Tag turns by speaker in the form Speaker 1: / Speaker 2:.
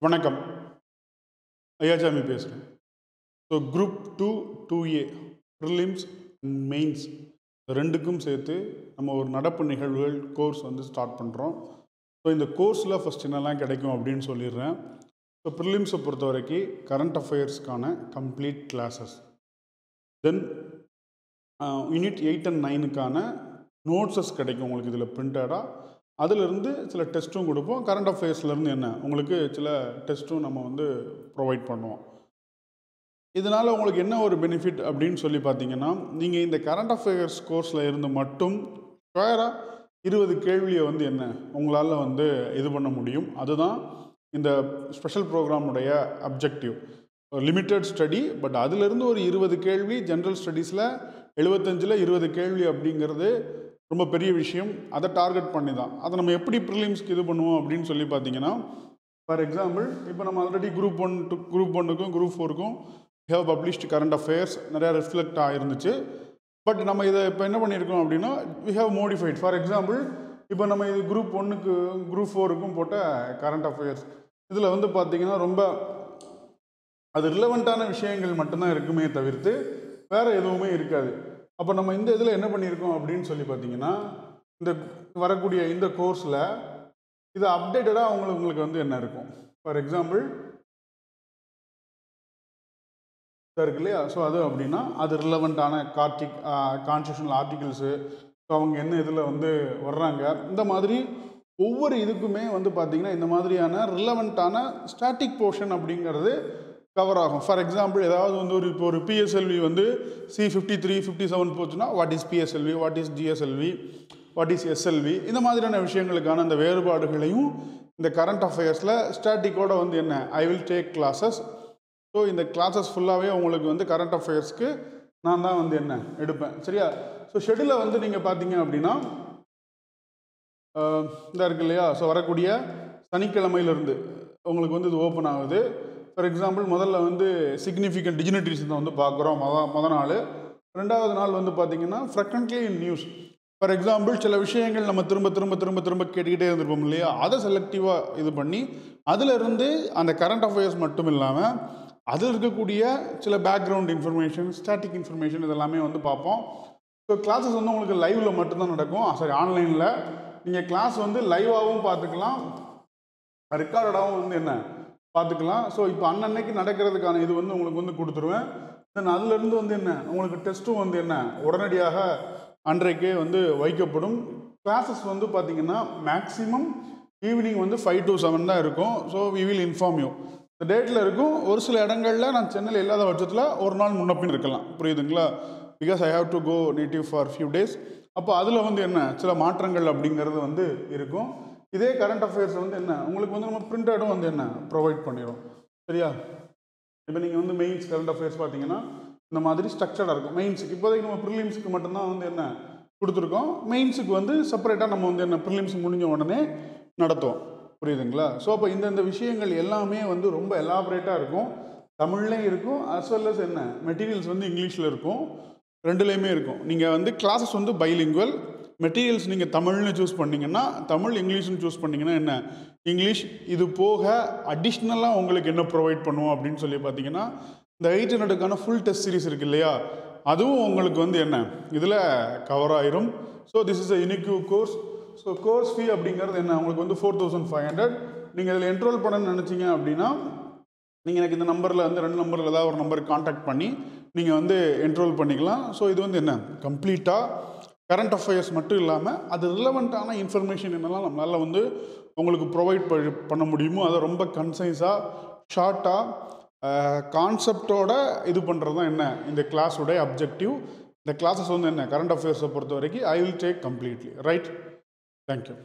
Speaker 1: வணக்கம். ஐயாச்சாமி பேசுகிறேன். So group 2 2A prelims and mains ரெண்டுக்கும் சேர்த்து நம்ம ஒரு நடப்பு நிகழ்வுகள் கோர்ஸ் ஸ்டார்ட் பண்ணுறோம். ஸோ இந்த கோர்ஸில் ஃபஸ்ட் என்னெல்லாம் கிடைக்கும் அப்படின்னு சொல்லிடுறேன். ஸோ ப்ரிலிம்ஸை பொறுத்த வரைக்கும் கரண்ட் அஃபேர்ஸ்க்கான complete classes, then unit 8 and 9க்கான நோட்ஸஸ் கிடைக்கும் உங்களுக்கு இதில் பிரிண்டடாக. அதிலிருந்து சில டெஸ்ட்டும் கொடுப்போம். கரண்ட் அஃபேர்ஸ்லேருந்து உங்களுக்கு சில டெஸ்ட்டும் நம்ம ப்ரொவைட் பண்ணுவோம். இதனால் உங்களுக்கு என்ன ஒரு பெனிஃபிட் அப்படின்னு சொல்லி பார்த்தீங்கன்னா, நீங்கள் இந்த கரண்ட் அஃபேர்ஸ் கோர்ஸில் இருந்து மட்டும் ஸ்கொயராக 20 கேள்வியை உங்களால் இது பண்ண முடியும். அதுதான் இந்த ஸ்பெஷல் ப்ரோக்ராமுடைய அப்ஜெக்டிவ். லிமிட்டட் ஸ்டடி, பட் அதிலிருந்து ஒரு 20 கேள்வி ஜென்ரல் ஸ்டடீஸில் 75ல் 20 கேள்வி அப்படிங்கிறது ரொம்ப பெரிய விஷயம். அதை டார்கெட் பண்ணி தான் அதை நம்ம எப்படி ப்ரிலிம்ஸ்க்கு இது பண்ணுவோம் அப்படின்னு சொல்லி பார்த்தீங்கன்னா, ஃபார் எக்ஸாம்பிள் இப்போ நம்ம ஆல்ரெடி குரூப் 1க்கும் குரூப் 4க்கும் ஹேவ் பப்ளிஷ்டு கரண்ட் அஃபேர்ஸ் நிறையா ரிஃப்ளெக்ட் ஆகிருந்துச்சு. பட் நம்ம இதை இப்போ என்ன பண்ணியிருக்கோம் அப்படின்னா, we have modified. For example இப்போ நம்ம இது குரூப் 1க்கு குரூப் 4க்கும் போட்ட கரண்ட் அஃபேர்ஸ் இதில் பார்த்தீங்கன்னா ரொம்ப அது ரிலவெண்ட்டான விஷயங்கள் மட்டும்தான் இருக்குமே தவிர்த்து வேறு எதுவுமே இருக்காது. அப்போ நம்ம இந்த இதில் என்ன பண்ணியிருக்கோம் அப்படின்னு சொல்லி பார்த்தீங்கன்னா, இந்த வரக்கூடிய இந்த கோர்ஸில் இது அப்டேட்டடாக உங்களுக்கு என்ன இருக்கும். ஃபார் எக்ஸாம்பிள் இருக்கு இல்லையா, ஸோ அது அப்படின்னா அது ரிலவெண்ட்டான கான்ஸ்டியூஷனல் ஆர்டிகிள்ஸு, ஸோ அவங்க என்ன இதில் வர்றாங்க, இந்த மாதிரி ஒவ்வொரு இதுக்குமே பார்த்தீங்கன்னா இந்த மாதிரியான ரிலவெண்ட்டான ஸ்டாட்டிக் போர்ஷன் அப்படிங்கிறது கவர் ஆகும். ஃபார் எக்ஸாம்பிள் ஏதாவது இப்போ ஒரு பிஎஸ்எல்வி C53 57 போச்சுன்னா what is PSLV, what is GSLV, what is SLV, இந்த மாதிரியான விஷயங்களுக்கான அந்த வேறுபாடுகளையும் இந்த கரண்ட் அஃபேர்ஸில் ஸ்டாட்டிக்கோட என்ன I will take classes. So இந்த கிளாஸஸ் ஃபுல்லாகவே உங்களுக்கு கரண்ட் அஃபேர்ஸ்க்கு நான் தான் என்ன எடுப்பேன், சரியா. ஸோ ஷெடியூலை நீங்கள் பார்த்தீங்க அப்படின்னா இந்த இருக்கு இல்லையா, ஸோ வரக்கூடிய சனிக்கிழமையிலேருந்து உங்களுக்கு இது ஓப்பன் ஆகுது. ஃபார் எக்ஸாம்பிள் முதல்ல சிக்னிஃபிகண்ட் டிஜினிட்டிஸ் தான் பார்க்குறோம் மொதல் நாள். ரெண்டாவது நாள் பார்த்தீங்கன்னா ஃப்ரெக்வெண்ட்லி இன் நியூஸ். ஃபார் எக்ஸாம்பிள் சில விஷயங்கள் நம்ம திரும்ப திரும்ப திரும்ப திரும்ப கேட்டுக்கிட்டே இருந்திருப்போம் இல்லையா, அதை செலக்டிவாக இது பண்ணி அதிலிருந்து அந்த கரண்ட் அஃபேர்ஸ் மட்டும் இல்லாமல் அதில் இருக்கக்கூடிய சில பேக்ரவுண்ட் இன்ஃபர்மேஷன், ஸ்டாட்டிக் இன்ஃபர்மேஷன் இதெல்லாமே பார்ப்போம். ஸோ கிளாஸஸ் உங்களுக்கு லைவில் மட்டும்தான் நடக்கும். சரி, ஆன்லைனில் நீங்கள் கிளாஸ் லைவாகவும் பார்த்துக்கலாம், ரெக்கார்டடாகவும் என்ன பார்த்துக்கலாம். ஸோ இப்போ அன்னன்னைக்கு நடக்கிறதுக்கான இது உங்களுக்கு கொடுத்துருவேன். தென் அதுலேருந்து என்ன உங்களுக்கு டெஸ்ட்டும் என்ன உடனடியாக அன்றைக்கே வைக்கப்படும். கிளாஸஸ் பார்த்தீங்கன்னா மேக்ஸிமம் ஈவினிங் 5 to 7 தான் இருக்கும். So we will inform you இந்த டேட்டில் இருக்கும். ஒரு சில இடங்களில் நான் சென்னையில் இல்லாத பட்சத்தில் ஒரு நாள் முன்னப்பின் இருக்கலாம், புரியுதுங்களா. Because I have to go native for few days. அப்போ அதில் என்ன சில மாற்றங்கள் அப்படிங்கிறது இருக்கும். இதே கரண்ட் அஃபேர்ஸ் என்ன உங்களுக்கு நம்ம பிரிண்டடும் என்ன ப்ரொவைட் பண்ணிடும், சரியா. இப்போ நீங்கள் மெயின்ஸ் கரண்ட் அஃபேர்ஸ் பார்த்தீங்கன்னா இந்த மாதிரி ஸ்ட்ரக்சர்டாக இருக்கும். மெயின்ஸுக்கு இப்போதைக்கு நம்ம ப்ரிலிம்ஸுக்கு மட்டும்தான் என்ன கொடுத்துருக்கோம். மெயின்ஸுக்கு செப்பரேட்டாக நம்ம என்ன ப்ரிலிம்ஸ் முடிஞ்ச உடனே நடத்துவோம், புரியுதுங்களா. ஸோ அப்போ இந்த விஷயங்கள் எல்லாமே ரொம்ப எலாபரேட்டாக இருக்கும். தமிழ்லேயும் இருக்கும், அஸ் வெல் அஸ் என்ன மெட்டீரியல்ஸ் இங்கிலீஷில் இருக்கும், ரெண்டுலேயுமே இருக்கும். நீங்கள் கிளாஸஸ் பைலிங்குவல், மெட்டீரியல்ஸ் நீங்கள் தமிழ்னு சூஸ் பண்ணிங்கன்னா தமிழ், இங்கிலீஷ்னு சூஸ் பண்ணிங்கன்னா என்ன இங்கிலீஷ். இது போக அடிஷ்னலாக உங்களுக்கு என்ன ப்ரொவைட் பண்ணுவோம் அப்படின்னு சொல்லி பார்த்தீங்கன்னா, இந்த 800க்கான ஃபுல் டெஸ்ட் சீரிஸ் இருக்குது இல்லையா, அதுவும் உங்களுக்கு என்ன இதில் கவர் ஆயிரும். So this is a unique course. So course ஃபீ அப்படிங்கிறது என்ன உங்களுக்கு 4500. நீங்கள் இதில் என்ரோல் பண்ணணும்னு நினச்சிங்க அப்படின்னா நீங்கள் எனக்கு இந்த நம்பரில் 2 நம்பரில் ஏதாவது ஒரு நம்பருக்கு காண்டாக்ட் பண்ணி நீங்கள் என்ரோல் பண்ணிக்கலாம். ஸோ இது என்ன கம்ப்ளீட்டாக கரண்ட் அஃபேர்ஸ் மட்டும் இல்லாமல் அது ரிலவெண்ட்டான இன்ஃபர்மேஷன் என்னெல்லாம் நம்மளால் உங்களுக்கு ப்ரொவைட் பண்ண முடியுமோ அதை ரொம்ப கன்சைஸாக ஷார்ட்டாக கான்செப்டோட இது பண்ணுறது தான் என்ன இந்த கிளாஸோடைய அப்ஜெக்டிவ். இந்த கிளாஸஸ் என்ன கரண்ட் அஃபேர்ஸை பொறுத்த வரைக்கும் I will take completely right. Thank you.